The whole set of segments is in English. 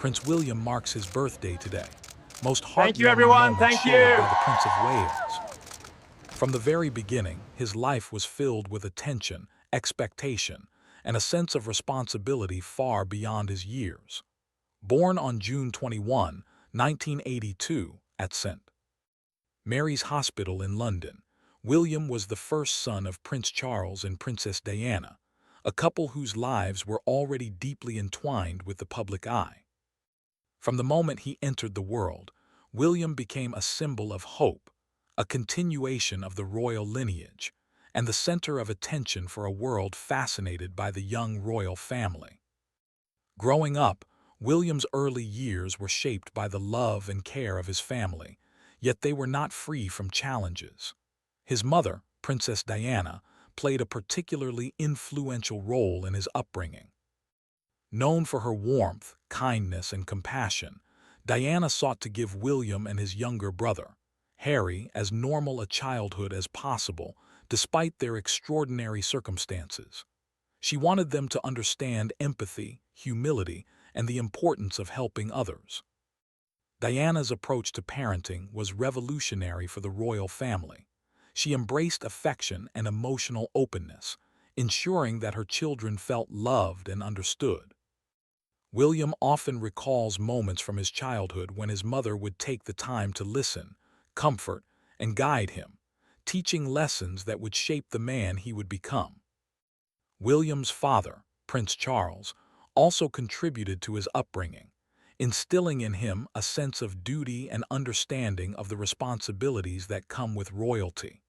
Prince William marks his birthday today. Most Thank you, heartwarming everyone. moment Thank shared you. by the Prince of Wales. From the very beginning, his life was filled with attention, expectation, and a sense of responsibility far beyond his years. Born on June 21, 1982, at St. Mary's Hospital in London, William was the first son of Prince Charles and Princess Diana, a couple whose lives were already deeply entwined with the public eye. From the moment he entered the world, William became a symbol of hope, a continuation of the royal lineage, and the center of attention for a world fascinated by the young royal family. Growing up, William's early years were shaped by the love and care of his family, yet they were not free from challenges. His mother, Princess Diana, played a particularly influential role in his upbringing. Known for her warmth, kindness, and compassion, Diana sought to give William and his younger brother, Harry, as normal a childhood as possible, despite their extraordinary circumstances. She wanted them to understand empathy, humility, and the importance of helping others. Diana's approach to parenting was revolutionary for the royal family. She embraced affection and emotional openness, ensuring that her children felt loved and understood. William often recalls moments from his childhood when his mother would take the time to listen, comfort, and guide him, teaching lessons that would shape the man he would become. William's father, Prince Charles, also contributed to his upbringing, instilling in him a sense of duty and understanding of the responsibilities that come with royalty.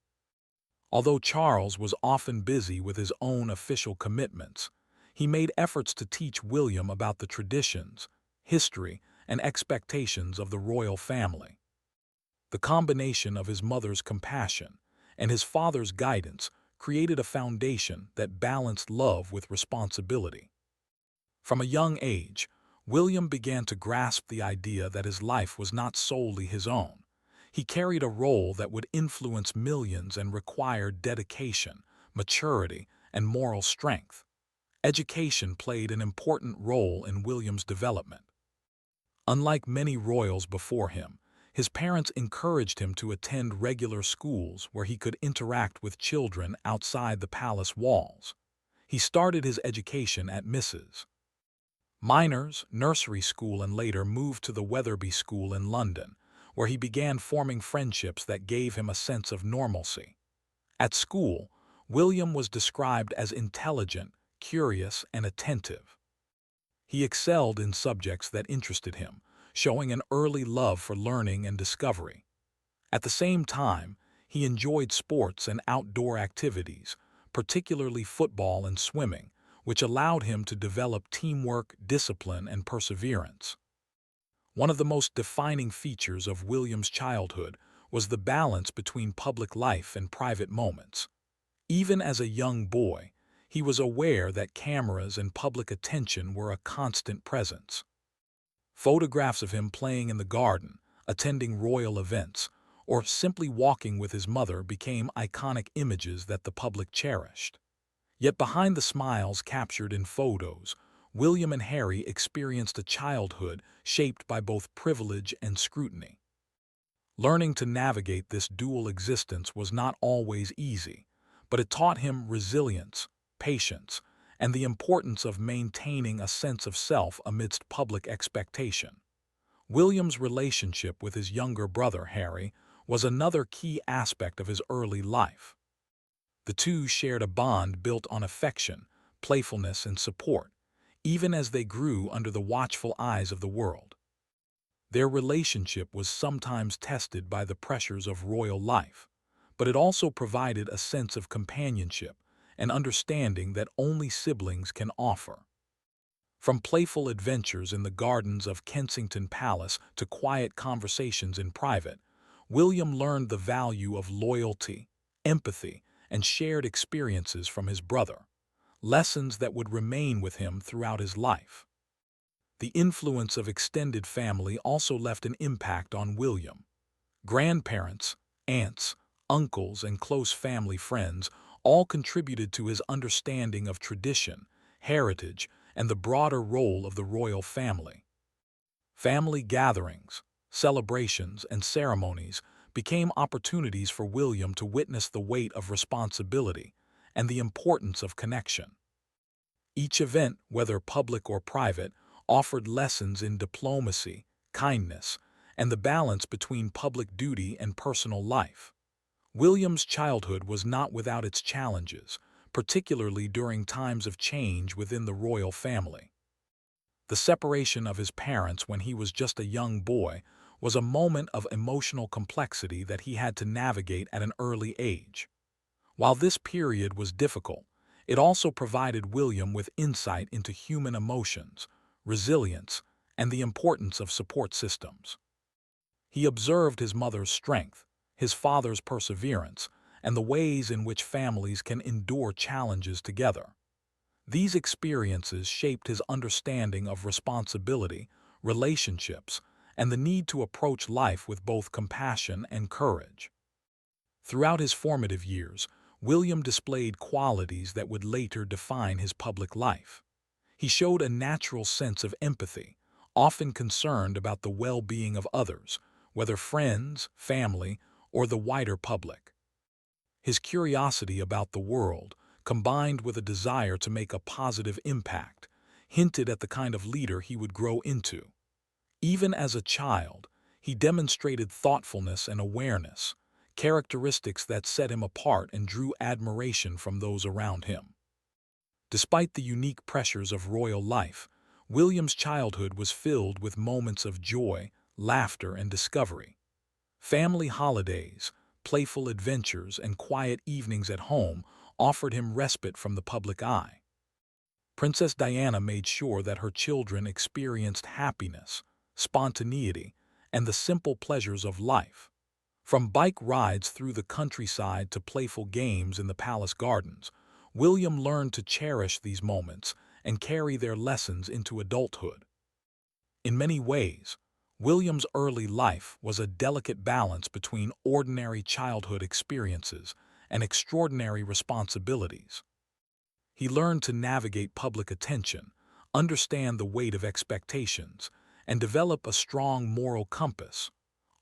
Although Charles was often busy with his own official commitments, he made efforts to teach William about the traditions, history, and expectations of the royal family. The combination of his mother's compassion and his father's guidance created a foundation that balanced love with responsibility. From a young age, William began to grasp the idea that his life was not solely his own. He carried a role that would influence millions and required dedication, maturity, and moral strength. Education played an important role in William's development. Unlike many royals before him, his parents encouraged him to attend regular schools where he could interact with children outside the palace walls. He started his education at Mrs. Minor's nursery school and later moved to the Wetherby School in London, where he began forming friendships that gave him a sense of normalcy. At school, William was described as intelligent, curious, and attentive. He excelled in subjects that interested him, showing an early love for learning and discovery. At the same time, he enjoyed sports and outdoor activities, particularly football and swimming, which allowed him to develop teamwork, discipline, and perseverance. One of the most defining features of William's childhood was the balance between public life and private moments. Even as a young boy, he was aware that cameras and public attention were a constant presence. Photographs of him playing in the garden, attending royal events, or simply walking with his mother became iconic images that the public cherished. Yet behind the smiles captured in photos, William and Harry experienced a childhood shaped by both privilege and scrutiny. Learning to navigate this dual existence was not always easy, but it taught him resilience, patience, and the importance of maintaining a sense of self amidst public expectation. William's relationship with his younger brother, Harry, was another key aspect of his early life. The two shared a bond built on affection, playfulness, and support, even as they grew under the watchful eyes of the world. Their relationship was sometimes tested by the pressures of royal life, but it also provided a sense of companionship and understanding that only siblings can offer. From playful adventures in the gardens of Kensington Palace to quiet conversations in private, William learned the value of loyalty, empathy, and shared experiences from his brother, lessons that would remain with him throughout his life. The influence of extended family also left an impact on William. Grandparents, aunts, uncles, and close family friends all contributed to his understanding of tradition, heritage, and the broader role of the royal family. Family gatherings, celebrations, and ceremonies became opportunities for William to witness the weight of responsibility and the importance of connection. Each event, whether public or private, offered lessons in diplomacy, kindness, and the balance between public duty and personal life. William's childhood was not without its challenges, particularly during times of change within the royal family. The separation of his parents when he was just a young boy was a moment of emotional complexity that he had to navigate at an early age. While this period was difficult, it also provided William with insight into human emotions, resilience, and the importance of support systems. He observed his mother's strength, his father's perseverance, and the ways in which families can endure challenges together. These experiences shaped his understanding of responsibility, relationships, and the need to approach life with both compassion and courage. Throughout his formative years, William displayed qualities that would later define his public life. He showed a natural sense of empathy, often concerned about the well-being of others, whether friends, family, or the wider public. His curiosity about the world, combined with a desire to make a positive impact, hinted at the kind of leader he would grow into. Even as a child, he demonstrated thoughtfulness and awareness, characteristics that set him apart and drew admiration from those around him. Despite the unique pressures of royal life, William's childhood was filled with moments of joy, laughter, and discovery. Family holidays, playful adventures, and quiet evenings at home offered him respite from the public eye. Princess Diana made sure that her children experienced happiness, spontaneity, and the simple pleasures of life. From bike rides through the countryside to playful games in the palace gardens, William learned to cherish these moments and carry their lessons into adulthood. In many ways, William's early life was a delicate balance between ordinary childhood experiences and extraordinary responsibilities. He learned to navigate public attention, understand the weight of expectations, and develop a strong moral compass,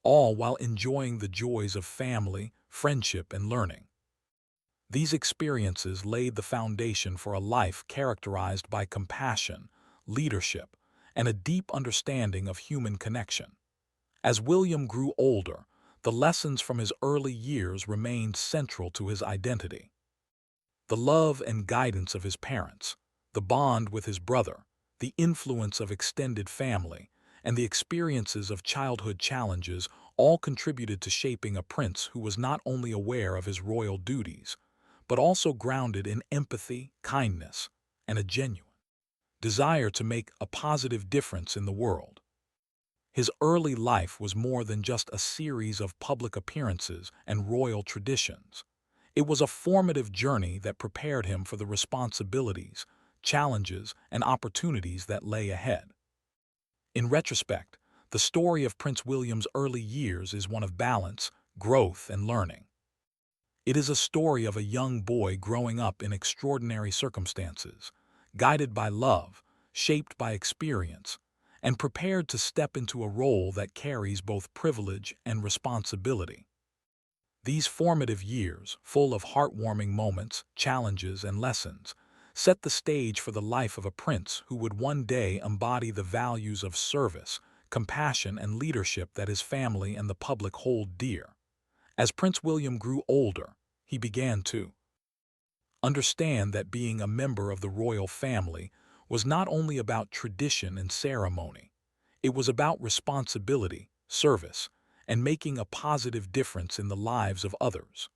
all while enjoying the joys of family, friendship, and learning. These experiences laid the foundation for a life characterized by compassion, leadership, and a deep understanding of human connection. As William grew older, the lessons from his early years remained central to his identity. The love and guidance of his parents, the bond with his brother, the influence of extended family, and the experiences of childhood challenges all contributed to shaping a prince who was not only aware of his royal duties, but also grounded in empathy, kindness, and a genuine desire to make a positive difference in the world. His early life was more than just a series of public appearances and royal traditions. It was a formative journey that prepared him for the responsibilities, challenges, and opportunities that lay ahead. In retrospect, the story of Prince William's early years is one of balance, growth, and learning. It is a story of a young boy growing up in extraordinary circumstances, guided by love, shaped by experience, and prepared to step into a role that carries both privilege and responsibility. These formative years, full of heartwarming moments, challenges, and lessons, set the stage for the life of a prince who would one day embody the values of service, compassion, and leadership that his family and the public hold dear. As Prince William grew older, he began to understand that being a member of the royal family was not only about tradition and ceremony. It was about responsibility, service, and making a positive difference in the lives of others.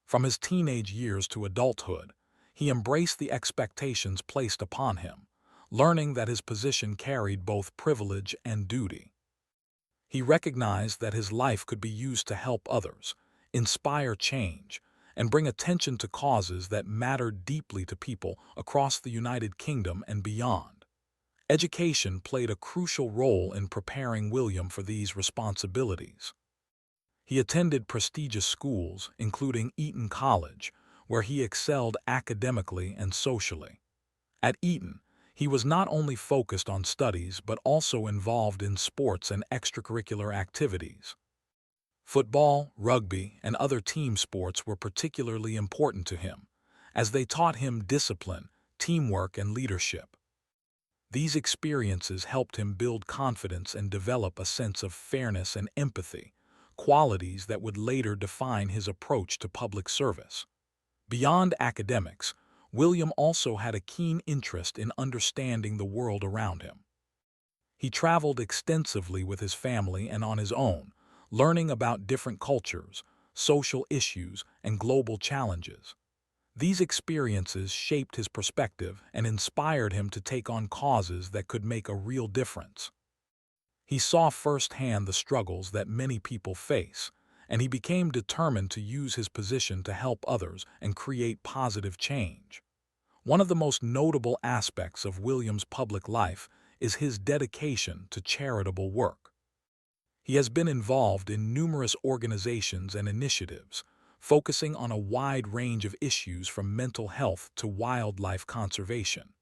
From his teenage years to adulthood, he embraced the expectations placed upon him, learning that his position carried both privilege and duty. He recognized that his life could be used to help others, inspire change, and bring attention to causes that mattered deeply to people across the United Kingdom and beyond. Education played a crucial role in preparing William for these responsibilities. He attended prestigious schools, including Eton College, where he excelled academically and socially. At Eton, He was not only focused on studies but also involved in sports and extracurricular activities. Football, rugby, and other team sports were particularly important to him, as they taught him discipline, teamwork, and leadership. These experiences helped him build confidence and develop a sense of fairness and empathy, qualities that would later define his approach to public service. Beyond academics, William also had a keen interest in understanding the world around him. He traveled extensively with his family and on his own, learning about different cultures, social issues, and global challenges. These experiences shaped his perspective and inspired him to take on causes that could make a real difference. He saw firsthand the struggles that many people face, and he became determined to use his position to help others and create positive change. One of the most notable aspects of William's public life is his dedication to charitable work. He has been involved in numerous organizations and initiatives, focusing on a wide range of issues from mental health to wildlife conservation.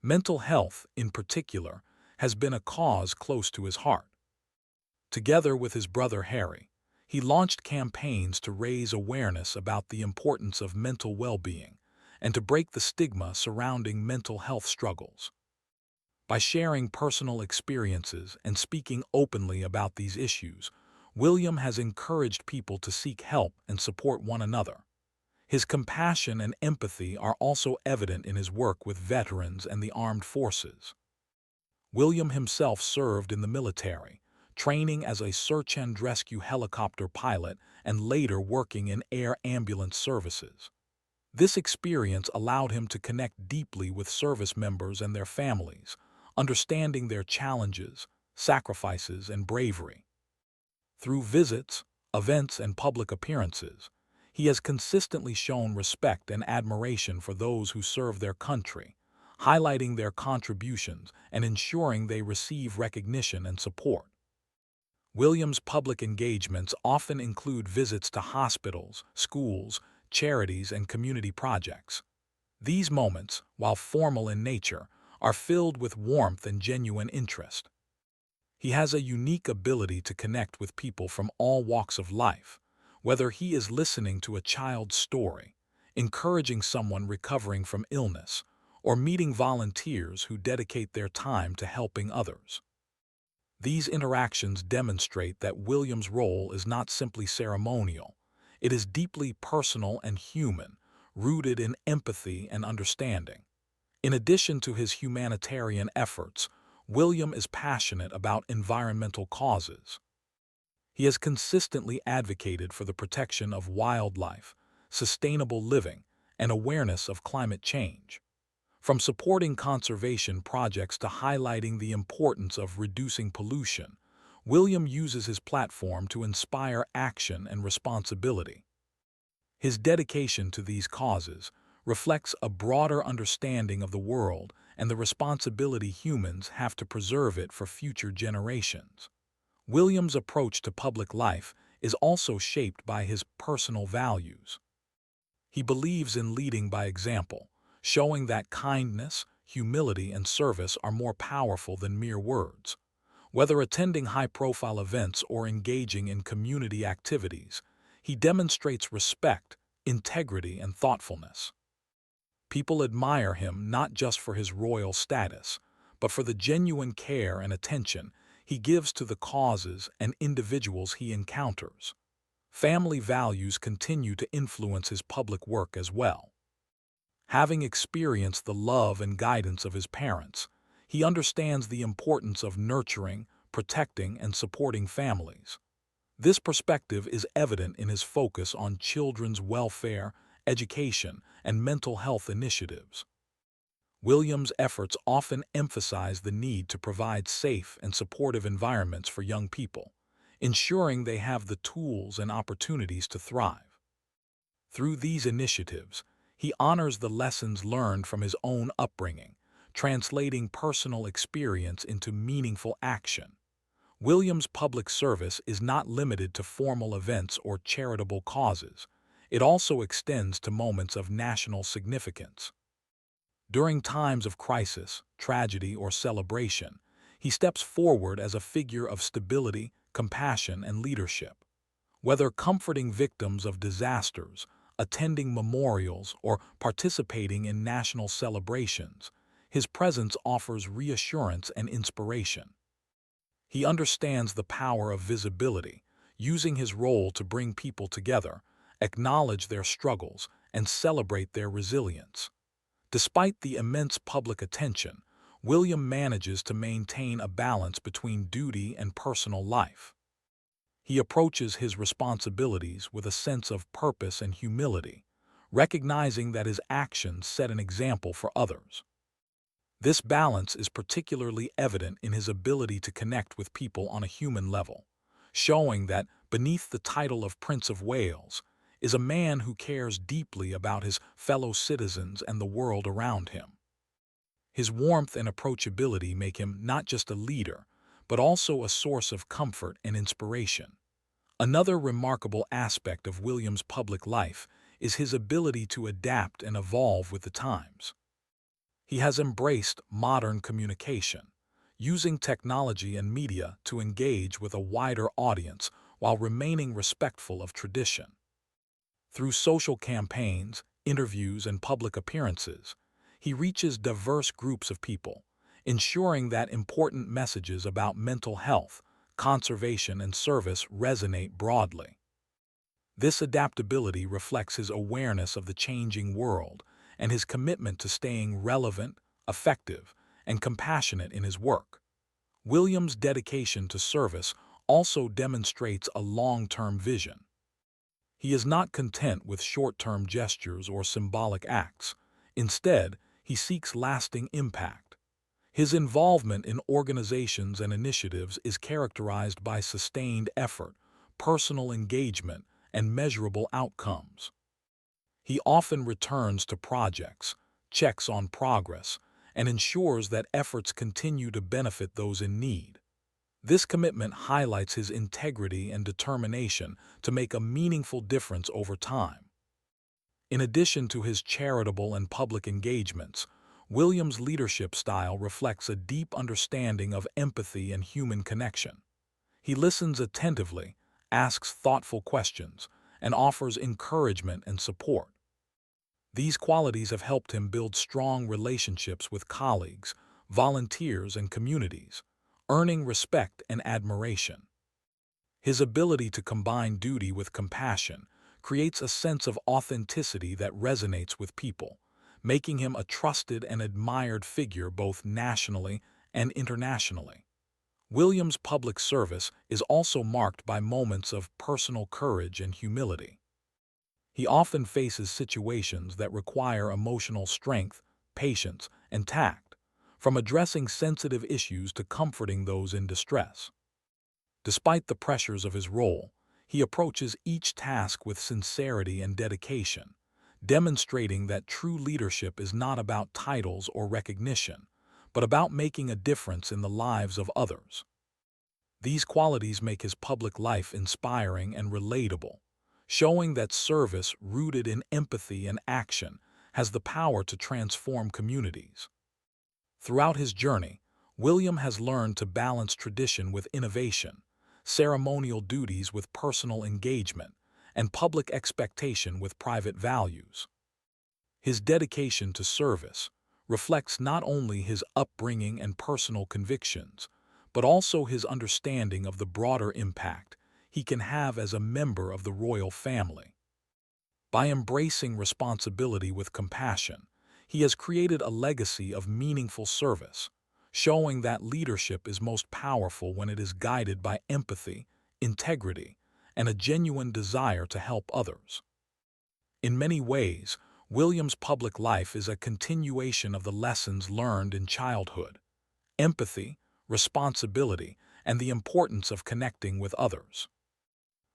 Mental health, in particular, has been a cause close to his heart. Together with his brother Harry, he launched campaigns to raise awareness about the importance of mental well-being and to break the stigma surrounding mental health struggles. By sharing personal experiences and speaking openly about these issues, William has encouraged people to seek help and support one another. His compassion and empathy are also evident in his work with veterans and the armed forces. William himself served in the military, training as a search and rescue helicopter pilot and later working in air ambulance services. This experience allowed him to connect deeply with service members and their families, understanding their challenges, sacrifices, and bravery. Through visits, events, and public appearances, he has consistently shown respect and admiration for those who serve their country, highlighting their contributions and ensuring they receive recognition and support. William's public engagements often include visits to hospitals, schools, charities, and community projects. These moments, while formal in nature, are filled with warmth and genuine interest. He has a unique ability to connect with people from all walks of life, whether he is listening to a child's story, encouraging someone recovering from illness, or meeting volunteers who dedicate their time to helping others. These interactions demonstrate that William's role is not simply ceremonial. It is deeply personal and human, rooted in empathy and understanding. In addition to his humanitarian efforts, William is passionate about environmental causes. He has consistently advocated for the protection of wildlife, sustainable living, and awareness of climate change. From supporting conservation projects to highlighting the importance of reducing pollution, William uses his platform to inspire action and responsibility. His dedication to these causes reflects a broader understanding of the world and the responsibility humans have to preserve it for future generations. William's approach to public life is also shaped by his personal values. He believes in leading by example, showing that kindness, humility, and service are more powerful than mere words. Whether attending high-profile events or engaging in community activities, he demonstrates respect, integrity, and thoughtfulness. People admire him not just for his royal status, but for the genuine care and attention he gives to the causes and individuals he encounters. Family values continue to influence his public work as well. Having experienced the love and guidance of his parents, he understands the importance of nurturing, protecting, and supporting families. This perspective is evident in his focus on children's welfare, education, and mental health initiatives. William's efforts often emphasize the need to provide safe and supportive environments for young people, ensuring they have the tools and opportunities to thrive. Through these initiatives, he honors the lessons learned from his own upbringing, translating personal experience into meaningful action. William's public service is not limited to formal events or charitable causes. It also extends to moments of national significance. During times of crisis, tragedy, or celebration, he steps forward as a figure of stability, compassion, and leadership. Whether comforting victims of disasters, attending memorials, or participating in national celebrations, his presence offers reassurance and inspiration. He understands the power of visibility, using his role to bring people together, acknowledge their struggles, and celebrate their resilience. Despite the immense public attention, William manages to maintain a balance between duty and personal life. He approaches his responsibilities with a sense of purpose and humility, recognizing that his actions set an example for others. This balance is particularly evident in his ability to connect with people on a human level, showing that, beneath the title of Prince of Wales, is a man who cares deeply about his fellow citizens and the world around him. His warmth and approachability make him not just a leader, but also a source of comfort and inspiration. Another remarkable aspect of William's public life is his ability to adapt and evolve with the times. He has embraced modern communication, using technology and media to engage with a wider audience while remaining respectful of tradition. Through social campaigns, interviews, and public appearances, he reaches diverse groups of people, ensuring that important messages about mental health, conservation, and service resonate broadly. This adaptability reflects his awareness of the changing world and his commitment to staying relevant, effective, and compassionate in his work. William's dedication to service also demonstrates a long-term vision. He is not content with short-term gestures or symbolic acts. Instead, he seeks lasting impact. His involvement in organizations and initiatives is characterized by sustained effort, personal engagement, and measurable outcomes. He often returns to projects, checks on progress, and ensures that efforts continue to benefit those in need. This commitment highlights his integrity and determination to make a meaningful difference over time. In addition to his charitable and public engagements, William's leadership style reflects a deep understanding of empathy and human connection. He listens attentively, asks thoughtful questions, and offers encouragement and support. These qualities have helped him build strong relationships with colleagues, volunteers, and communities, earning respect and admiration. His ability to combine duty with compassion creates a sense of authenticity that resonates with people, making him a trusted and admired figure both nationally and internationally. William's public service is also marked by moments of personal courage and humility. He often faces situations that require emotional strength, patience, and tact, from addressing sensitive issues to comforting those in distress. Despite the pressures of his role, he approaches each task with sincerity and dedication, demonstrating that true leadership is not about titles or recognition, but about making a difference in the lives of others. These qualities make his public life inspiring and relatable, showing that service rooted in empathy and action has the power to transform communities. Throughout his journey, William has learned to balance tradition with innovation, ceremonial duties with personal engagement, and public expectation with private values. His dedication to service reflects not only his upbringing and personal convictions, but also his understanding of the broader impact he can have as a member of the royal family. By embracing responsibility with compassion, he has created a legacy of meaningful service, showing that leadership is most powerful when it is guided by empathy, integrity, and a genuine desire to help others. In many ways, William's public life is a continuation of the lessons learned in childhood: empathy, responsibility, and the importance of connecting with others.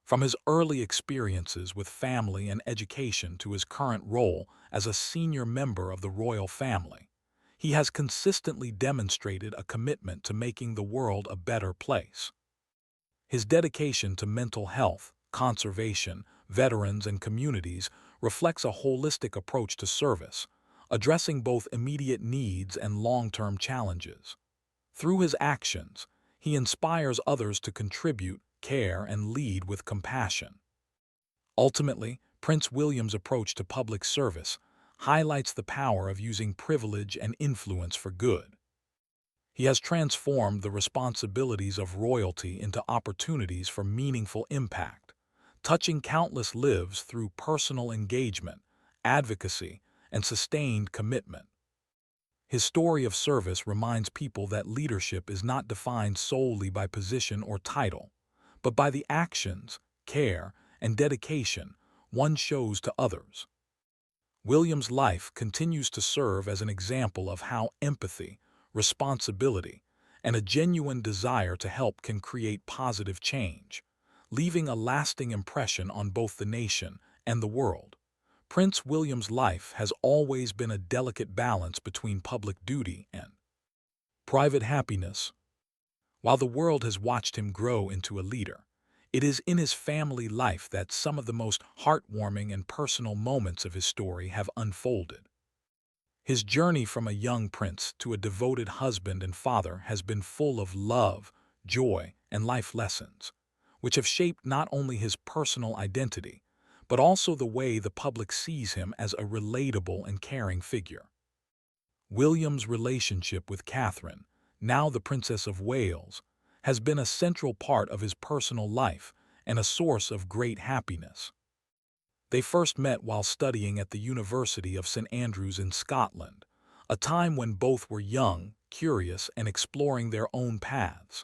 From his early experiences with family and education to his current role as a senior member of the royal family, he has consistently demonstrated a commitment to making the world a better place. His dedication to mental health, conservation, veterans, and communities reflects a holistic approach to service, addressing both immediate needs and long-term challenges. Through his actions, he inspires others to contribute, care, and lead with compassion. Ultimately, Prince William's approach to public service highlights the power of using privilege and influence for good. He has transformed the responsibilities of royalty into opportunities for meaningful impact, touching countless lives through personal engagement, advocacy, and sustained commitment. His story of service reminds people that leadership is not defined solely by position or title, but by the actions, care, and dedication one shows to others. William's life continues to serve as an example of how empathy, responsibility, and a genuine desire to help can create positive change, leaving a lasting impression on both the nation and the world. Prince William's life has always been a delicate balance between public duty and private happiness. While the world has watched him grow into a leader, it is in his family life that some of the most heartwarming and personal moments of his story have unfolded. His journey from a young prince to a devoted husband and father has been full of love, joy, and life lessons, which have shaped not only his personal identity, but also the way the public sees him as a relatable and caring figure. William's relationship with Catherine, now the Princess of Wales, has been a central part of his personal life and a source of great happiness. They first met while studying at the University of St Andrews in Scotland, a time when both were young, curious, and exploring their own paths.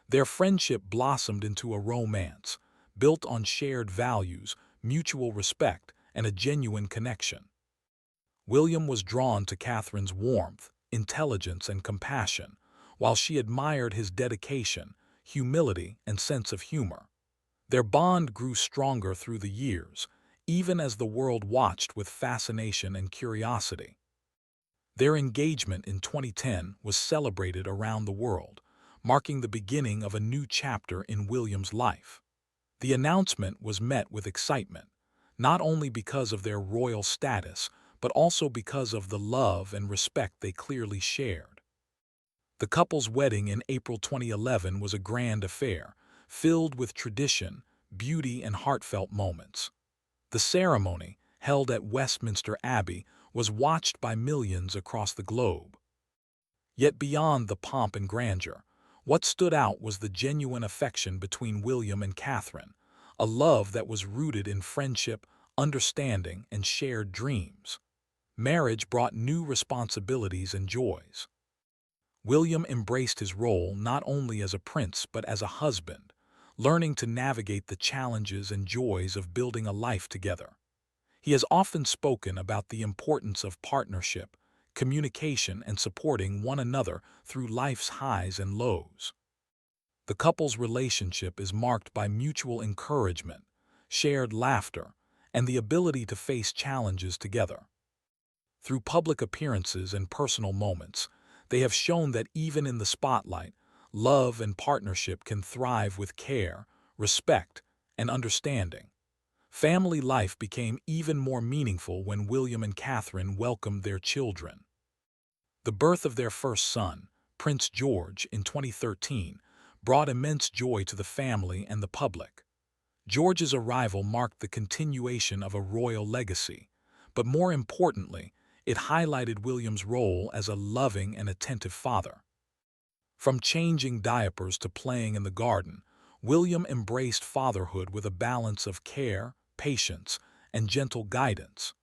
Their friendship blossomed into a romance, built on shared values, mutual respect, and a genuine connection. William was drawn to Catherine's warmth, intelligence, and compassion, while she admired his dedication, humility, and sense of humor. Their bond grew stronger through the years, even as the world watched with fascination and curiosity. Their engagement in 2010 was celebrated around the world, marking the beginning of a new chapter in William's life. The announcement was met with excitement, not only because of their royal status, but also because of the love and respect they clearly shared. The couple's wedding in April 2011 was a grand affair, filled with tradition, beauty, and heartfelt moments. The ceremony, held at Westminster Abbey, was watched by millions across the globe. Yet beyond the pomp and grandeur, what stood out was the genuine affection between William and Catherine, a love that was rooted in friendship, understanding, and shared dreams. Marriage brought new responsibilities and joys. William embraced his role not only as a prince but as a husband, learning to navigate the challenges and joys of building a life together. He has often spoken about the importance of partnership, communication, and supporting one another through life's highs and lows. The couple's relationship is marked by mutual encouragement, shared laughter, and the ability to face challenges together. Through public appearances and personal moments, they have shown that even in the spotlight, love and partnership can thrive with care, respect, and understanding. Family life became even more meaningful when William and Catherine welcomed their children. The birth of their first son, Prince George, in 2013, brought immense joy to the family and the public. George's arrival marked the continuation of a royal legacy, but more importantly, it highlighted William's role as a loving and attentive father. From changing diapers to playing in the garden, William embraced fatherhood with a balance of care, patience, and gentle guidance.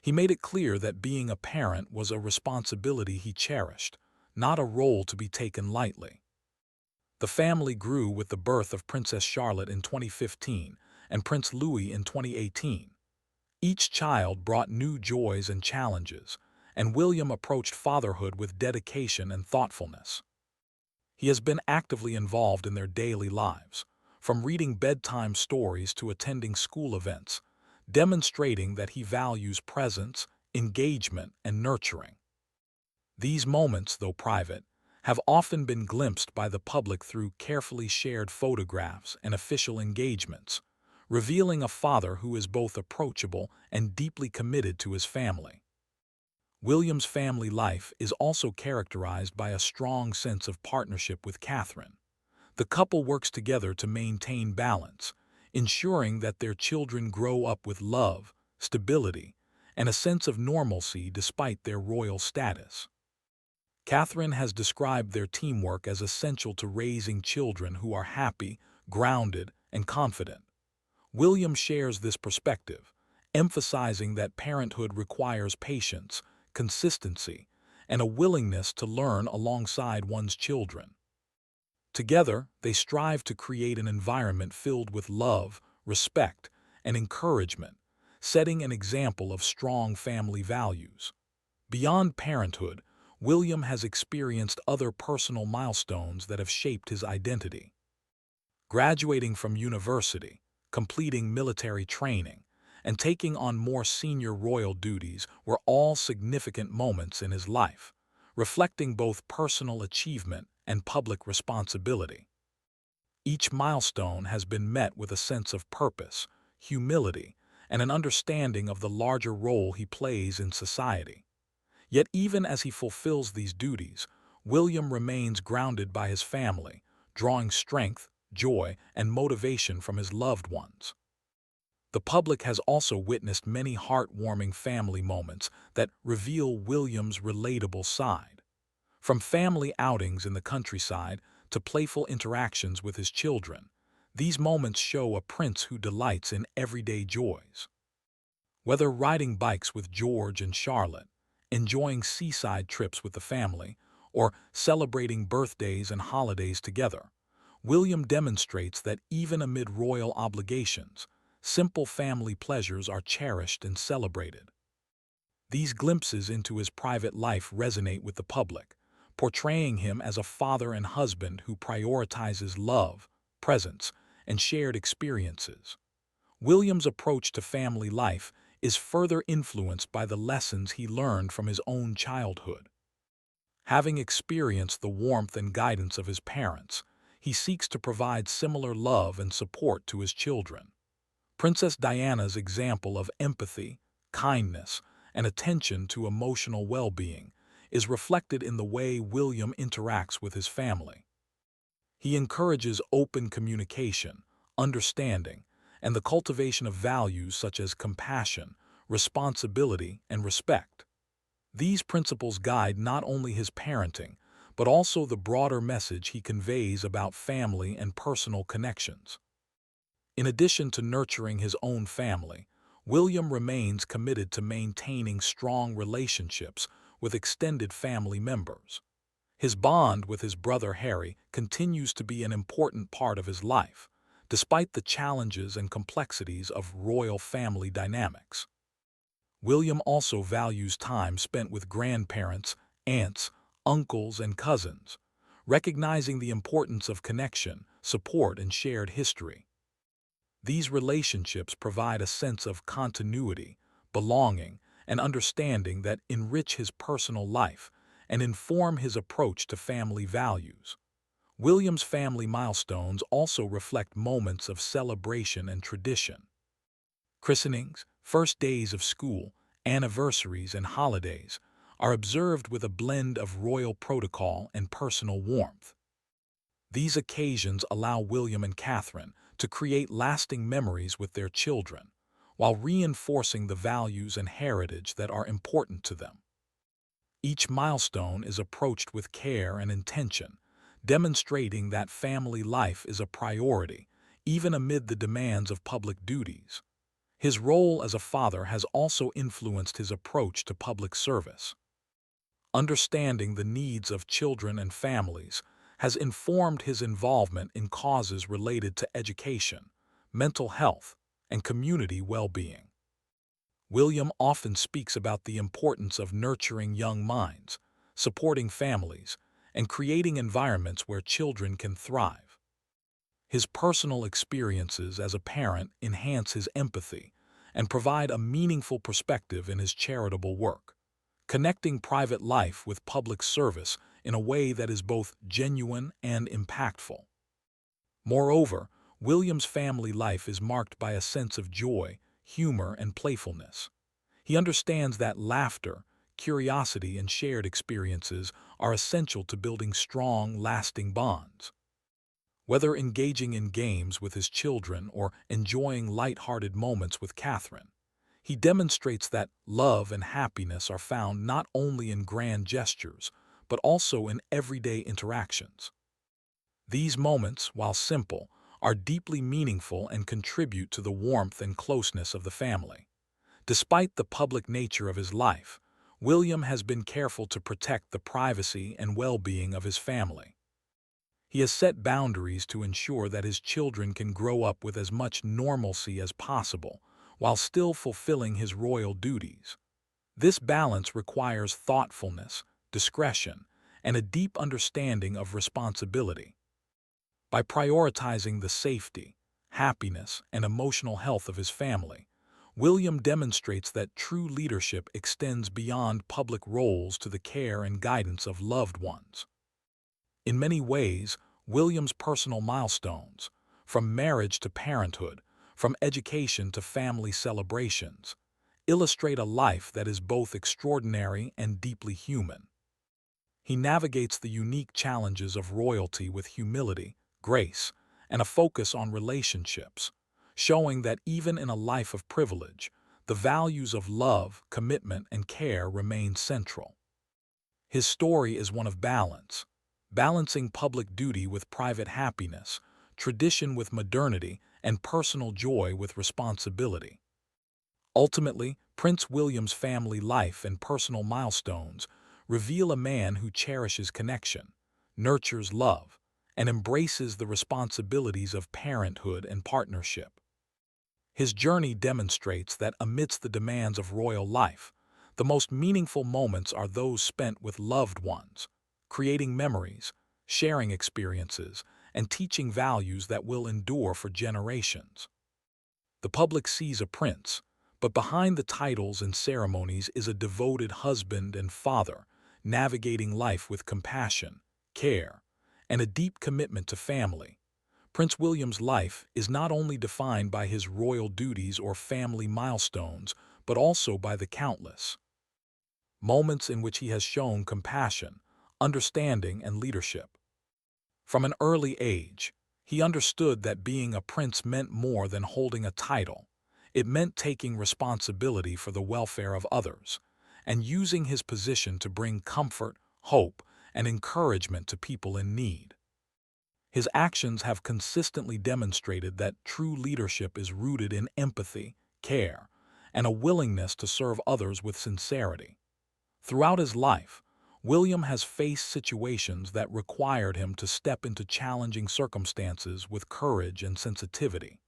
He made it clear that being a parent was a responsibility he cherished, not a role to be taken lightly. The family grew with the birth of Princess Charlotte in 2015 and Prince Louis in 2018. Each child brought new joys and challenges, and William approached fatherhood with dedication and thoughtfulness. He has been actively involved in their daily lives, from reading bedtime stories to attending school events, demonstrating that he values presence, engagement, and nurturing. These moments, though private, have often been glimpsed by the public through carefully shared photographs and official engagements, revealing a father who is both approachable and deeply committed to his family. William's family life is also characterized by a strong sense of partnership with Catherine. The couple works together to maintain balance, ensuring that their children grow up with love, stability, and a sense of normalcy despite their royal status. Catherine has described their teamwork as essential to raising children who are happy, grounded, and confident. William shares this perspective, emphasizing that parenthood requires patience, consistency, and a willingness to learn alongside one's children. Together, they strive to create an environment filled with love, respect, and encouragement, setting an example of strong family values. Beyond parenthood, William has experienced other personal milestones that have shaped his identity. Graduating from university, completing military training, and taking on more senior royal duties were all significant moments in his life, reflecting both personal achievement and public responsibility. Each milestone has been met with a sense of purpose, humility, and an understanding of the larger role he plays in society. Yet even as he fulfills these duties, William remains grounded by his family, drawing strength, joy, and motivation from his loved ones. The public has also witnessed many heartwarming family moments that reveal William's relatable side. From family outings in the countryside to playful interactions with his children, these moments show a prince who delights in everyday joys. Whether riding bikes with George and Charlotte, enjoying seaside trips with the family, or celebrating birthdays and holidays together, William demonstrates that even amid royal obligations, simple family pleasures are cherished and celebrated. These glimpses into his private life resonate with the public, portraying him as a father and husband who prioritizes love, presence, and shared experiences. William's approach to family life is further influenced by the lessons he learned from his own childhood. Having experienced the warmth and guidance of his parents, he seeks to provide similar love and support to his children. Princess Diana's example of empathy, kindness, and attention to emotional well-being is reflected in the way William interacts with his family. He encourages open communication, understanding, and the cultivation of values such as compassion, responsibility, and respect. These principles guide not only his parenting, but also the broader message he conveys about family and personal connections. In addition to nurturing his own family, William remains committed to maintaining strong relationships with extended family members. His bond with his brother Harry continues to be an important part of his life, despite the challenges and complexities of royal family dynamics. William also values time spent with grandparents, aunts, uncles, and cousins, recognizing the importance of connection, support, and shared history. These relationships provide a sense of continuity, belonging, and understanding that enrich his personal life and inform his approach to family values. William's family milestones also reflect moments of celebration and tradition. Christenings, first days of school, anniversaries, and holidays are observed with a blend of royal protocol and personal warmth. These occasions allow William and Catherine to create lasting memories with their children, while reinforcing the values and heritage that are important to them. Each milestone is approached with care and intention, demonstrating that family life is a priority, even amid the demands of public duties. His role as a father has also influenced his approach to public service. Understanding the needs of children and families has informed his involvement in causes related to education, mental health, and community well-being. William often speaks about the importance of nurturing young minds, supporting families, and creating environments where children can thrive. His personal experiences as a parent enhance his empathy and provide a meaningful perspective in his charitable work, connecting private life with public service in a way that is both genuine and impactful. Moreover, William's family life is marked by a sense of joy, humor, and playfulness. He understands that laughter, curiosity, and shared experiences are essential to building strong, lasting bonds. Whether engaging in games with his children or enjoying light-hearted moments with Catherine, he demonstrates that love and happiness are found not only in grand gestures, but also in everyday interactions. These moments, while simple, are deeply meaningful and contribute to the warmth and closeness of the family. Despite the public nature of his life, William has been careful to protect the privacy and well-being of his family. He has set boundaries to ensure that his children can grow up with as much normalcy as possible, while still fulfilling his royal duties. This balance requires thoughtfulness, discretion, and a deep understanding of responsibility. By prioritizing the safety, happiness, and emotional health of his family, William demonstrates that true leadership extends beyond public roles to the care and guidance of loved ones. In many ways, William's personal milestones, from marriage to parenthood, from education to family celebrations, illustrate a life that is both extraordinary and deeply human. He navigates the unique challenges of royalty with humility, grace, and a focus on relationships, showing that even in a life of privilege, the values of love, commitment, and care remain central. His story is one of balance, balancing public duty with private happiness, tradition with modernity, and personal joy with responsibility. Ultimately, Prince William's family life and personal milestones reveal a man who cherishes connection, nurtures love, and embraces the responsibilities of parenthood and partnership. His journey demonstrates that amidst the demands of royal life, the most meaningful moments are those spent with loved ones, creating memories, sharing experiences, and teaching values that will endure for generations. The public sees a prince, but behind the titles and ceremonies is a devoted husband and father, navigating life with compassion, care, and a deep commitment to family. Prince William's life is not only defined by his royal duties or family milestones, but also by the countless moments in which he has shown compassion, understanding, and leadership. From an early age, he understood that being a prince meant more than holding a title. It meant taking responsibility for the welfare of others, and using his position to bring comfort, hope, and encouragement to people in need. His actions have consistently demonstrated that true leadership is rooted in empathy, care, and a willingness to serve others with sincerity. Throughout his life, William has faced situations that required him to step into challenging circumstances with courage and sensitivity.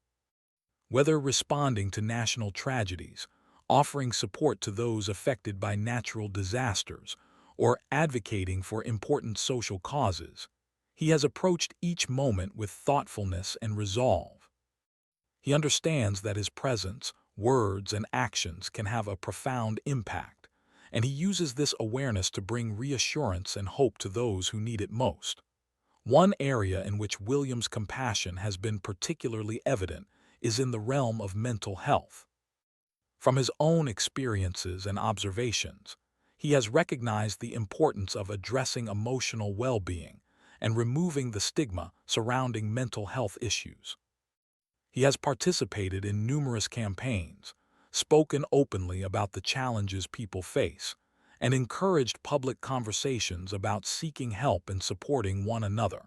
Whether responding to national tragedies, offering support to those affected by natural disasters, or advocating for important social causes, he has approached each moment with thoughtfulness and resolve. He understands that his presence, words, and actions can have a profound impact, and he uses this awareness to bring reassurance and hope to those who need it most. One area in which William's compassion has been particularly evident is in the realm of mental health. From his own experiences and observations, he has recognized the importance of addressing emotional well-being and removing the stigma surrounding mental health issues. He has participated in numerous campaigns, spoken openly about the challenges people face, and encouraged public conversations about seeking help and supporting one another.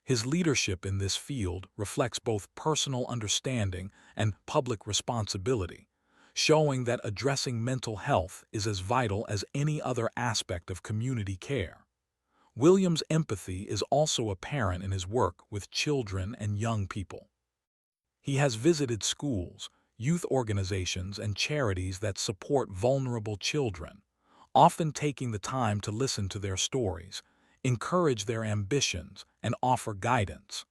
His leadership in this field reflects both personal understanding and public responsibility, showing that addressing mental health is as vital as any other aspect of community care. William's empathy is also apparent in his work with children and young people. He has visited schools, youth organizations, and charities that support vulnerable children, often taking the time to listen to their stories, encourage their ambitions, and offer guidance.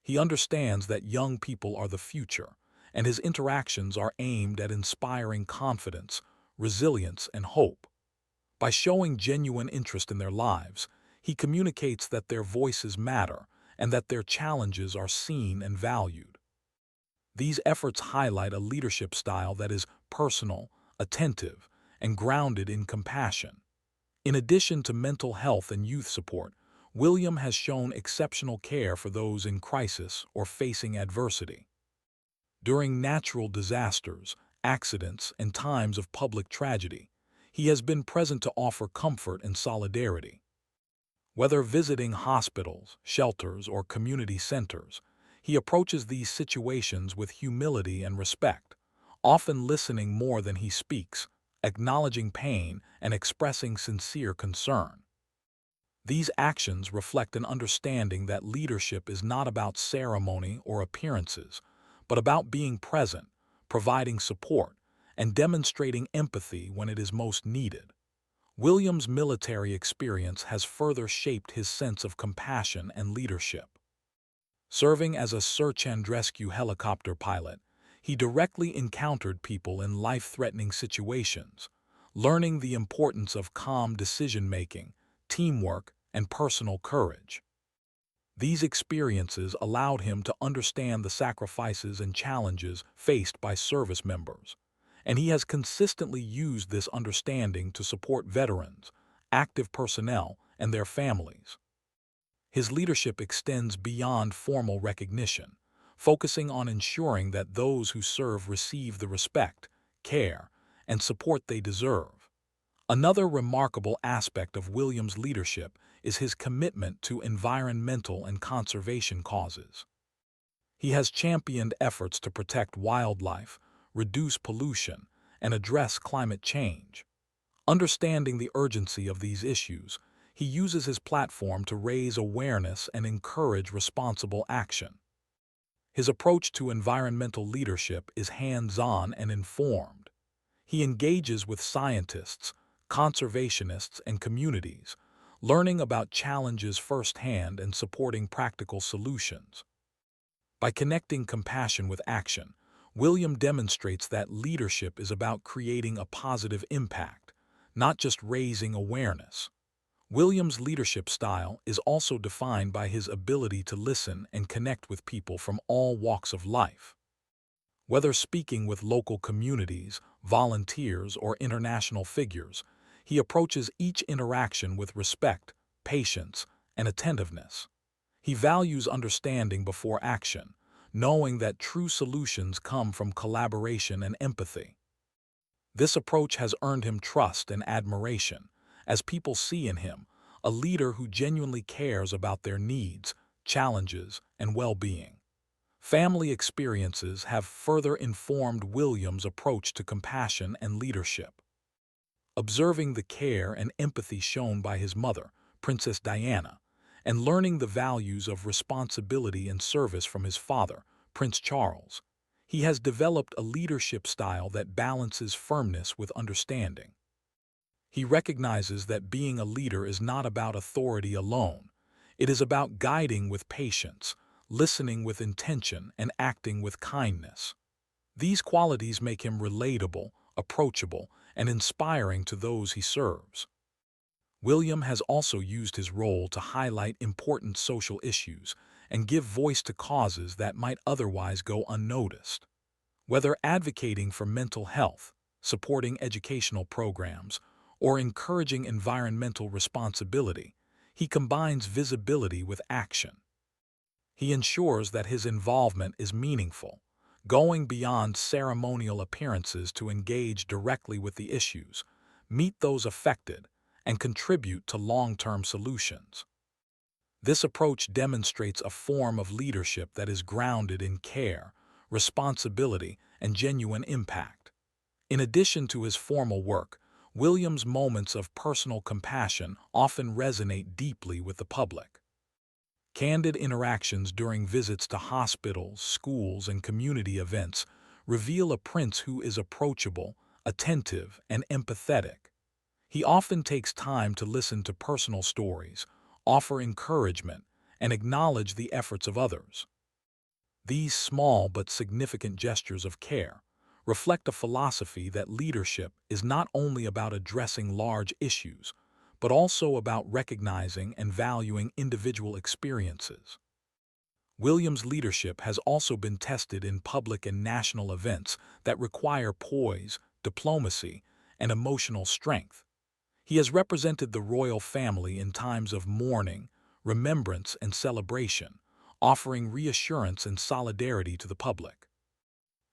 He understands that young people are the future, and his interactions are aimed at inspiring confidence, resilience, and hope. By showing genuine interest in their lives, he communicates that their voices matter and that their challenges are seen and valued. These efforts highlight a leadership style that is personal, attentive, and grounded in compassion. In addition to mental health and youth support, William has shown exceptional care for those in crisis or facing adversity. During natural disasters, accidents, and times of public tragedy, he has been present to offer comfort and solidarity. Whether visiting hospitals, shelters, or community centers, he approaches these situations with humility and respect, often listening more than he speaks, acknowledging pain, and expressing sincere concern. These actions reflect an understanding that leadership is not about ceremony or appearances, but about being present, providing support, and demonstrating empathy when it is most needed. William's military experience has further shaped his sense of compassion and leadership. Serving as a search and rescue helicopter pilot, he directly encountered people in life-threatening situations, learning the importance of calm decision-making, teamwork, and personal courage. These experiences allowed him to understand the sacrifices and challenges faced by service members, and he has consistently used this understanding to support veterans, active personnel, and their families. His leadership extends beyond formal recognition, focusing on ensuring that those who serve receive the respect, care, and support they deserve. Another remarkable aspect of William's leadership is his commitment to environmental and conservation causes. He has championed efforts to protect wildlife, reduce pollution, and address climate change. Understanding the urgency of these issues, he uses his platform to raise awareness and encourage responsible action. His approach to environmental leadership is hands-on and informed. He engages with scientists, conservationists, and communities, learning about challenges firsthand and supporting practical solutions. By connecting compassion with action, William demonstrates that leadership is about creating a positive impact, not just raising awareness. William's leadership style is also defined by his ability to listen and connect with people from all walks of life. Whether speaking with local communities, volunteers, or international figures, he approaches each interaction with respect, patience, and attentiveness. He values understanding before action, knowing that true solutions come from collaboration and empathy. This approach has earned him trust and admiration, as people see in him a leader who genuinely cares about their needs, challenges, and well-being. Family experiences have further informed William's approach to compassion and leadership. Observing the care and empathy shown by his mother, Princess Diana, and learning the values of responsibility and service from his father, Prince Charles, he has developed a leadership style that balances firmness with understanding. He recognizes that being a leader is not about authority alone. It is about guiding with patience, listening with intention, and acting with kindness. These qualities make him relatable, approachable, and inspiring to those he serves. William has also used his role to highlight important social issues and give voice to causes that might otherwise go unnoticed. Whether advocating for mental health, supporting educational programs, or encouraging environmental responsibility, he combines visibility with action. He ensures that his involvement is meaningful, going beyond ceremonial appearances to engage directly with the issues, meet those affected, and contribute to long-term solutions. This approach demonstrates a form of leadership that is grounded in care, responsibility, and genuine impact. In addition to his formal work, William's moments of personal compassion often resonate deeply with the public. Candid interactions during visits to hospitals, schools, and community events reveal a prince who is approachable, attentive, and empathetic. He often takes time to listen to personal stories, offer encouragement, and acknowledge the efforts of others. These small but significant gestures of care reflect a philosophy that leadership is not only about addressing large issues, but also about recognizing and valuing individual experiences. William's leadership has also been tested in public and national events that require poise, diplomacy, and emotional strength. He has represented the royal family in times of mourning, remembrance, and celebration, offering reassurance and solidarity to the public.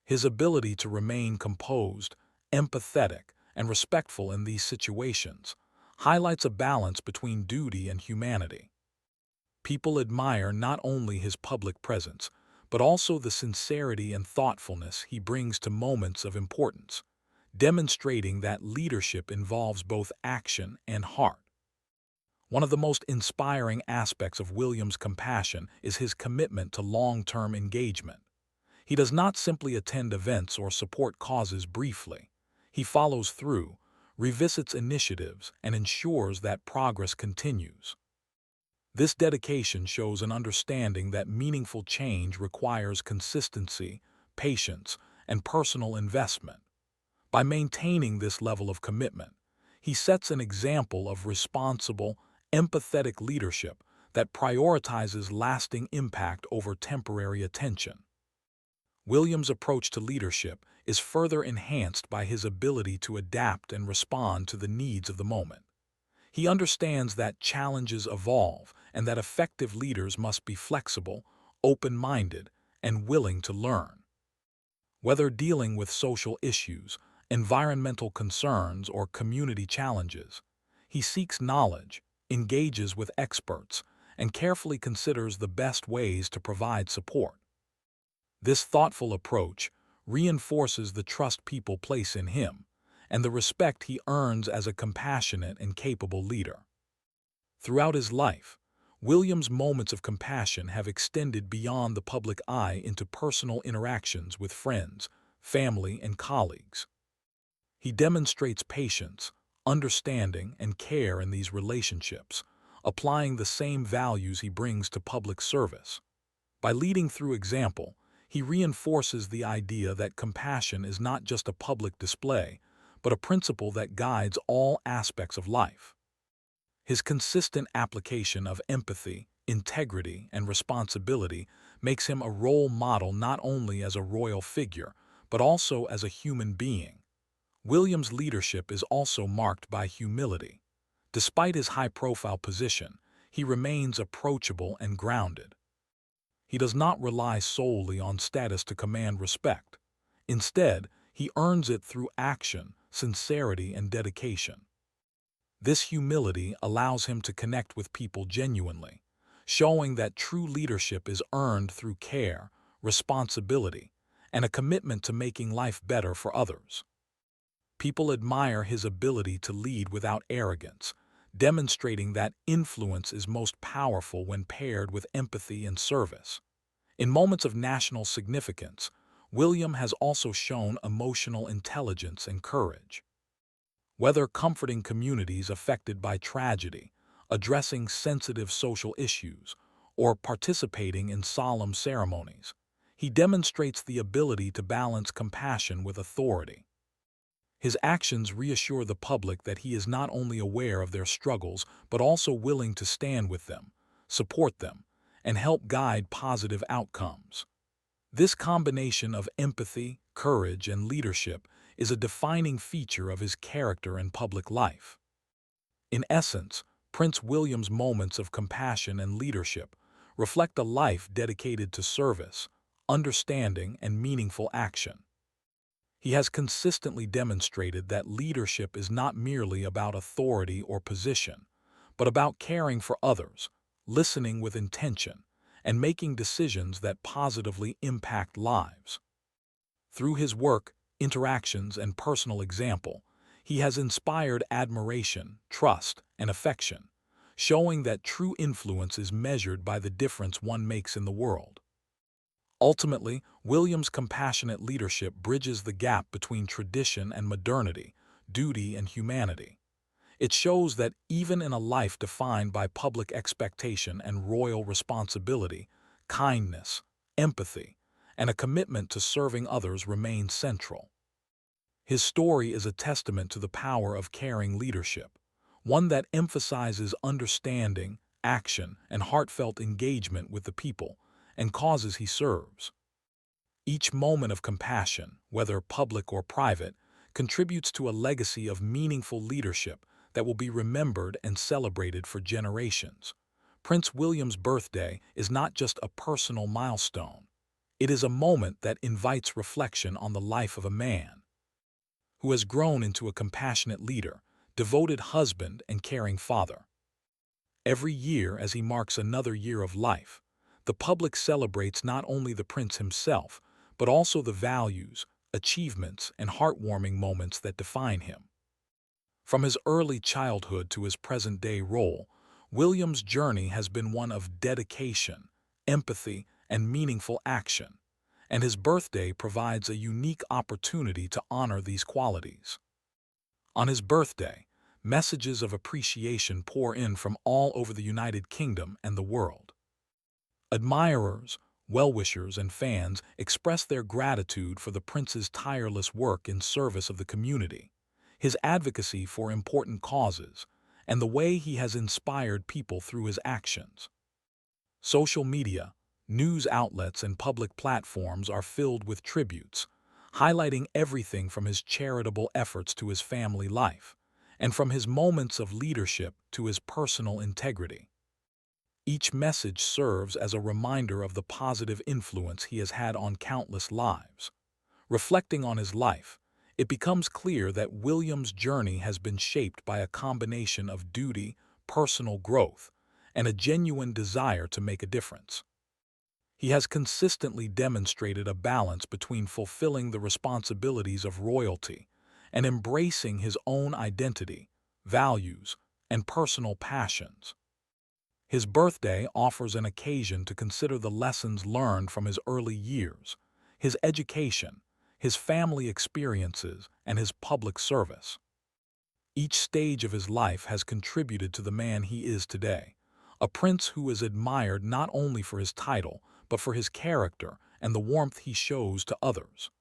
His ability to remain composed, empathetic, and respectful in these situations highlights a balance between duty and humanity. People admire not only his public presence, but also the sincerity and thoughtfulness he brings to moments of importance, demonstrating that leadership involves both action and heart. One of the most inspiring aspects of William's compassion is his commitment to long-term engagement. He does not simply attend events or support causes briefly. He follows through, revisits initiatives, and ensures that progress continues. This dedication shows an understanding that meaningful change requires consistency, patience, and personal investment. By maintaining this level of commitment, he sets an example of responsible, empathetic leadership that prioritizes lasting impact over temporary attention. William's approach to leadership is further enhanced by his ability to adapt and respond to the needs of the moment. He understands that challenges evolve and that effective leaders must be flexible, open-minded, and willing to learn. Whether dealing with social issues, environmental concerns, or community challenges, he seeks knowledge, engages with experts, and carefully considers the best ways to provide support. This thoughtful approach reinforces the trust people place in him and the respect he earns as a compassionate and capable leader. Throughout his life, William's moments of compassion have extended beyond the public eye into personal interactions with friends, family, and colleagues. He demonstrates patience, understanding, and care in these relationships, applying the same values he brings to public service. By leading through example, he reinforces the idea that compassion is not just a public display, but a principle that guides all aspects of life. His consistent application of empathy, integrity, and responsibility makes him a role model not only as a royal figure, but also as a human being. William's leadership is also marked by humility. Despite his high-profile position, he remains approachable and grounded. He does not rely solely on status to command respect. Instead, he earns it through action, sincerity, and dedication. This humility allows him to connect with people genuinely, showing that true leadership is earned through care, responsibility, and a commitment to making life better for others. People admire his ability to lead without arrogance, demonstrating that influence is most powerful when paired with empathy and service. In moments of national significance, William has also shown emotional intelligence and courage. Whether comforting communities affected by tragedy, addressing sensitive social issues, or participating in solemn ceremonies, he demonstrates the ability to balance compassion with authority. His actions reassure the public that he is not only aware of their struggles, but also willing to stand with them, support them, and help guide positive outcomes. This combination of empathy, courage, and leadership is a defining feature of his character and public life. In essence, Prince William's moments of compassion and leadership reflect a life dedicated to service, understanding, and meaningful action. He has consistently demonstrated that leadership is not merely about authority or position, but about caring for others, listening with intention, and making decisions that positively impact lives. Through his work, interactions, and personal example, he has inspired admiration, trust, and affection, showing that true influence is measured by the difference one makes in the world. Ultimately, William's compassionate leadership bridges the gap between tradition and modernity, duty and humanity. It shows that even in a life defined by public expectation and royal responsibility, kindness, empathy, and a commitment to serving others remain central. His story is a testament to the power of caring leadership, one that emphasizes understanding, action, and heartfelt engagement with the people and causes he serves. Each moment of compassion, whether public or private, contributes to a legacy of meaningful leadership that will be remembered and celebrated for generations. Prince William's birthday is not just a personal milestone. It is a moment that invites reflection on the life of a man who has grown into a compassionate leader, devoted husband, and caring father. Every year, as he marks another year of life, the public celebrates not only the prince himself, but also the values, achievements, and heartwarming moments that define him. From his early childhood to his present-day role, William's journey has been one of dedication, empathy, and meaningful action, and his birthday provides a unique opportunity to honor these qualities. On his birthday, messages of appreciation pour in from all over the United Kingdom and the world. Admirers, well-wishers, and fans express their gratitude for the prince's tireless work in service of the community, his advocacy for important causes, and the way he has inspired people through his actions. Social media, news outlets, and public platforms are filled with tributes, highlighting everything from his charitable efforts to his family life, and from his moments of leadership to his personal integrity. Each message serves as a reminder of the positive influence he has had on countless lives. Reflecting on his life, it becomes clear that William's journey has been shaped by a combination of duty, personal growth, and a genuine desire to make a difference. He has consistently demonstrated a balance between fulfilling the responsibilities of royalty and embracing his own identity, values, and personal passions. His birthday offers an occasion to consider the lessons learned from his early years, his education, his family experiences, and his public service. Each stage of his life has contributed to the man he is today, a prince who is admired not only for his title, but for his character and the warmth he shows to others.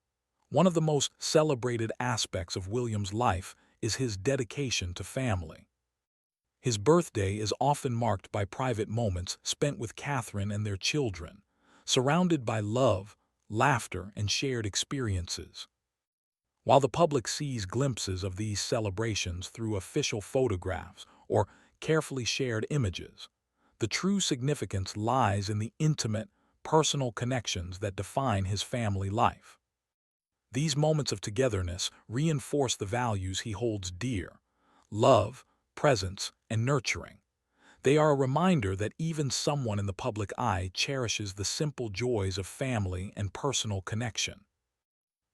One of the most celebrated aspects of William's life is his dedication to family. His birthday is often marked by private moments spent with Catherine and their children, surrounded by love, laughter, and shared experiences. While the public sees glimpses of these celebrations through official photographs or carefully shared images, the true significance lies in the intimate, personal connections that define his family life. These moments of togetherness reinforce the values he holds dear: love, presence, and nurturing. They are a reminder that even someone in the public eye cherishes the simple joys of family and personal connection.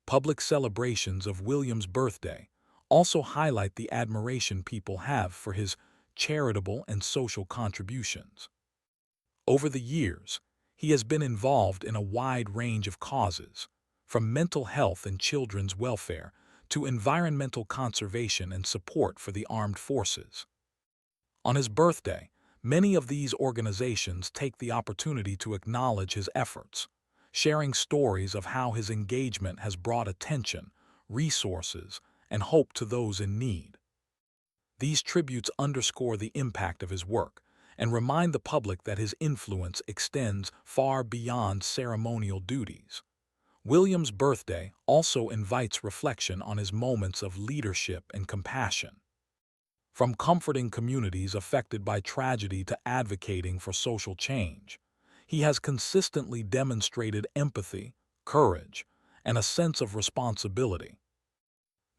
Public celebrations of William's birthday also highlight the admiration people have for his charitable and social contributions. Over the years, he has been involved in a wide range of causes, from mental health and children's welfare to environmental conservation and support for the armed forces. On his birthday, many of these organizations take the opportunity to acknowledge his efforts, sharing stories of how his engagement has brought attention, resources, and hope to those in need. These tributes underscore the impact of his work and remind the public that his influence extends far beyond ceremonial duties. William's birthday also invites reflection on his moments of leadership and compassion. From comforting communities affected by tragedy to advocating for social change, he has consistently demonstrated empathy, courage, and a sense of responsibility.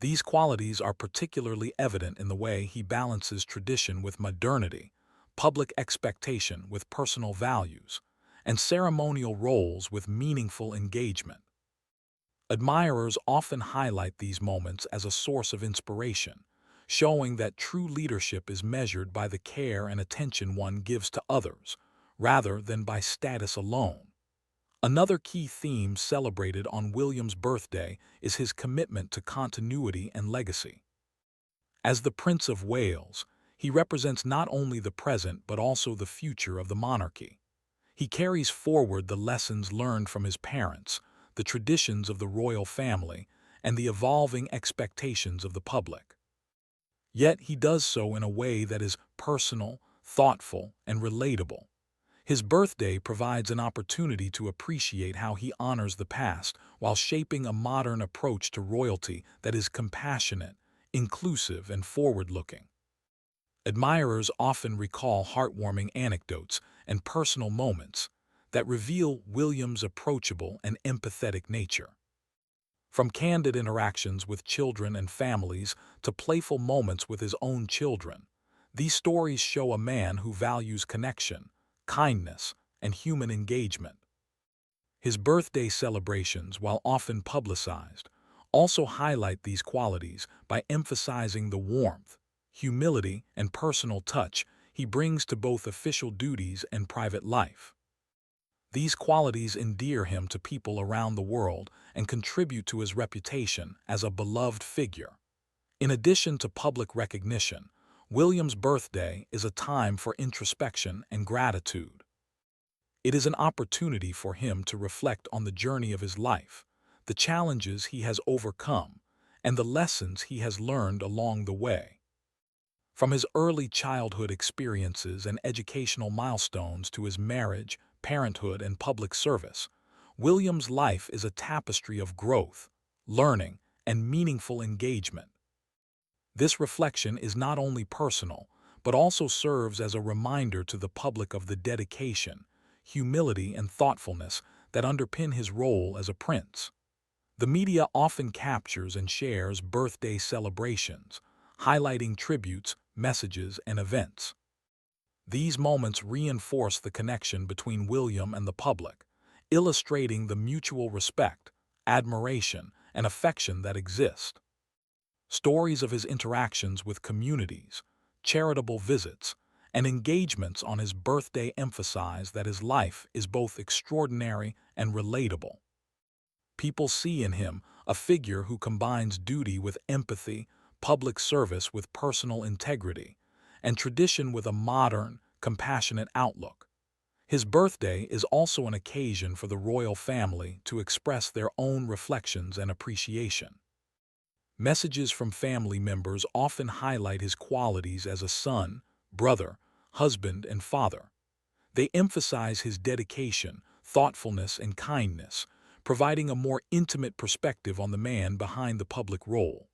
These qualities are particularly evident in the way he balances tradition with modernity, public expectation with personal values, and ceremonial roles with meaningful engagement. Admirers often highlight these moments as a source of inspiration, showing that true leadership is measured by the care and attention one gives to others, rather than by status alone. Another key theme celebrated on William's birthday is his commitment to continuity and legacy. As the Prince of Wales, he represents not only the present but also the future of the monarchy. He carries forward the lessons learned from his parents, the traditions of the royal family, and the evolving expectations of the public. Yet he does so in a way that is personal, thoughtful, and relatable. His birthday provides an opportunity to appreciate how he honors the past while shaping a modern approach to royalty that is compassionate, inclusive, and forward-looking. Admirers often recall heartwarming anecdotes and personal moments that reveal William's approachable and empathetic nature. From candid interactions with children and families to playful moments with his own children, these stories show a man who values connection, kindness, and human engagement. His birthday celebrations, while often publicized, also highlight these qualities by emphasizing the warmth, humility, and personal touch he brings to both official duties and private life. These qualities endear him to people around the world and contribute to his reputation as a beloved figure. In addition to public recognition, William's birthday is a time for introspection and gratitude. It is an opportunity for him to reflect on the journey of his life, the challenges he has overcome, and the lessons he has learned along the way. From his early childhood experiences and educational milestones to his marriage, parenthood, and public service, William's life is a tapestry of growth, learning, and meaningful engagement. This reflection is not only personal, but also serves as a reminder to the public of the dedication, humility, and thoughtfulness that underpin his role as a prince. The media often captures and shares birthday celebrations, highlighting tributes, messages, and events. These moments reinforce the connection between William and the public, illustrating the mutual respect, admiration, and affection that exist. Stories of his interactions with communities, charitable visits, and engagements on his birthday emphasize that his life is both extraordinary and relatable. People see in him a figure who combines duty with empathy, public service with personal integrity, and tradition with a modern, compassionate outlook. His birthday is also an occasion for the royal family to express their own reflections and appreciation. Messages from family members often highlight his qualities as a son, brother, husband, and father. They emphasize his dedication, thoughtfulness, and kindness, providing a more intimate perspective on the man behind the public role.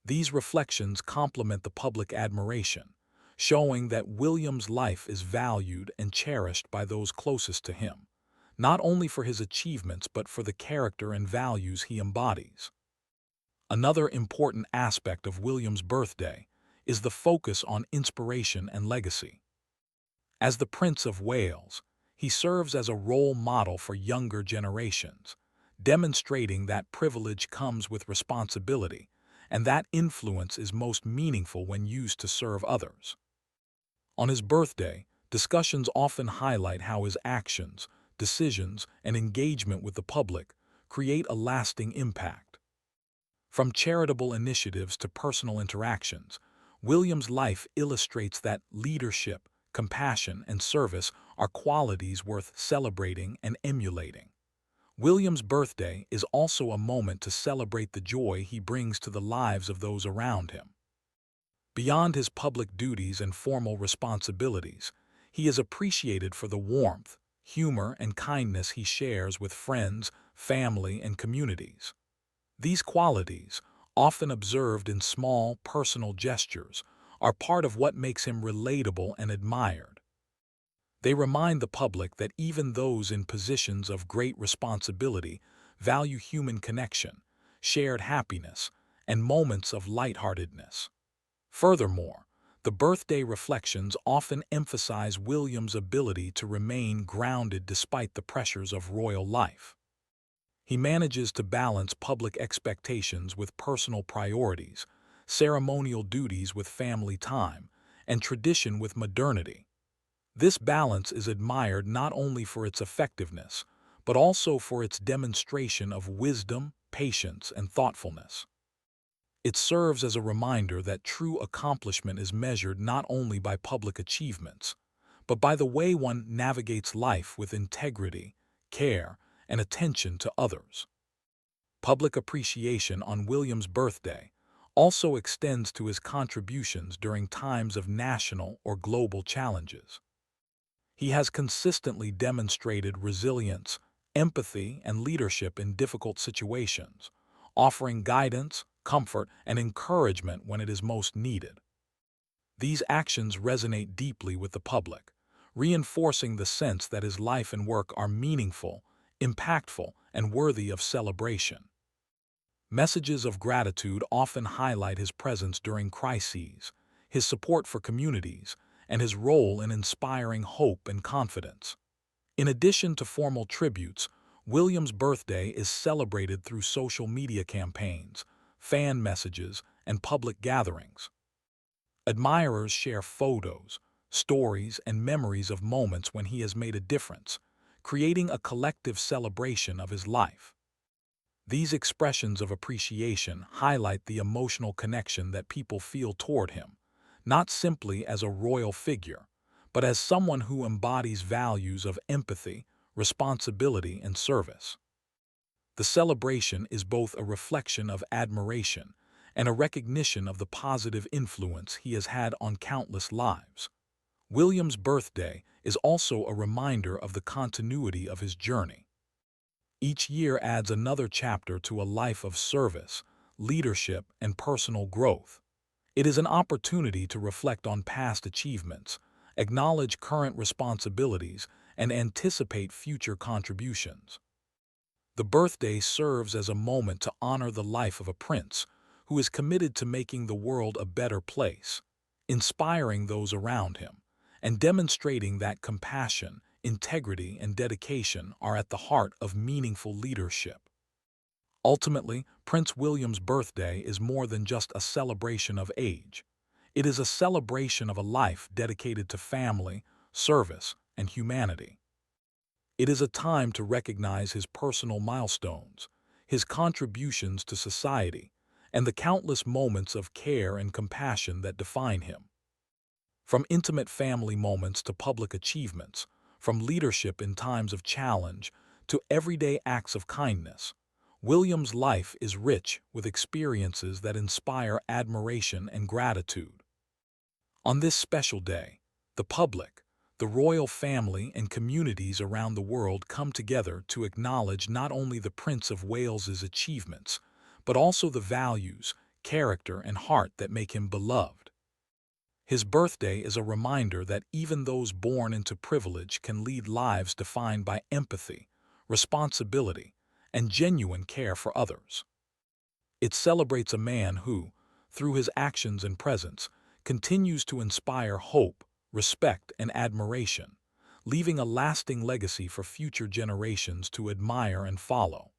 These reflections complement the public admiration, showing that William's life is valued and cherished by those closest to him, not only for his achievements but for the character and values he embodies. Another important aspect of William's birthday is the focus on inspiration and legacy. As the Prince of Wales, he serves as a role model for younger generations, demonstrating that privilege comes with responsibility and that influence is most meaningful when used to serve others. On his birthday, discussions often highlight how his actions, decisions, and engagement with the public create a lasting impact. From charitable initiatives to personal interactions, William's life illustrates that leadership, compassion, and service are qualities worth celebrating and emulating. William's birthday is also a moment to celebrate the joy he brings to the lives of those around him. Beyond his public duties and formal responsibilities, he is appreciated for the warmth, humor, and kindness he shares with friends, family, and communities. These qualities, often observed in small, personal gestures, are part of what makes him relatable and admired. They remind the public that even those in positions of great responsibility value human connection, shared happiness, and moments of lightheartedness. Furthermore, the birthday reflections often emphasize William's ability to remain grounded despite the pressures of royal life. He manages to balance public expectations with personal priorities, ceremonial duties with family time, and tradition with modernity. This balance is admired not only for its effectiveness, but also for its demonstration of wisdom, patience, and thoughtfulness. It serves as a reminder that true accomplishment is measured not only by public achievements, but by the way one navigates life with integrity, care, and attention to others. Public appreciation on William's birthday also extends to his contributions during times of national or global challenges. He has consistently demonstrated resilience, empathy, and leadership in difficult situations, offering guidance, comfort, and encouragement when it is most needed. These actions resonate deeply with the public, reinforcing the sense that his life and work are meaningful, impactful, and worthy of celebration. Messages of gratitude often highlight his presence during crises, his support for communities, and his role in inspiring hope and confidence. In addition to formal tributes, William's birthday is celebrated through social media campaigns, fan messages, and public gatherings. Admirers share photos, stories, and memories of moments when he has made a difference, creating a collective celebration of his life. These expressions of appreciation highlight the emotional connection that people feel toward him, not simply as a royal figure, but as someone who embodies values of empathy, responsibility, and service. The celebration is both a reflection of admiration and a recognition of the positive influence he has had on countless lives. William's birthday is also a reminder of the continuity of his journey. Each year adds another chapter to a life of service, leadership, and personal growth. It is an opportunity to reflect on past achievements, acknowledge current responsibilities, and anticipate future contributions. The birthday serves as a moment to honor the life of a prince who is committed to making the world a better place, inspiring those around him, and demonstrating that compassion, integrity, and dedication are at the heart of meaningful leadership. Ultimately, Prince William's birthday is more than just a celebration of age. It is a celebration of a life dedicated to family, service, and humanity. It is a time to recognize his personal milestones, his contributions to society, and the countless moments of care and compassion that define him. From intimate family moments to public achievements, from leadership in times of challenge to everyday acts of kindness, William's life is rich with experiences that inspire admiration and gratitude. On this special day, the public, the royal family, and communities around the world come together to acknowledge not only the Prince of Wales's achievements, but also the values, character, and heart that make him beloved. His birthday is a reminder that even those born into privilege can lead lives defined by empathy, responsibility, and genuine care for others. It celebrates a man who, through his actions and presence, continues to inspire hope, respect, and admiration, leaving a lasting legacy for future generations to admire and follow.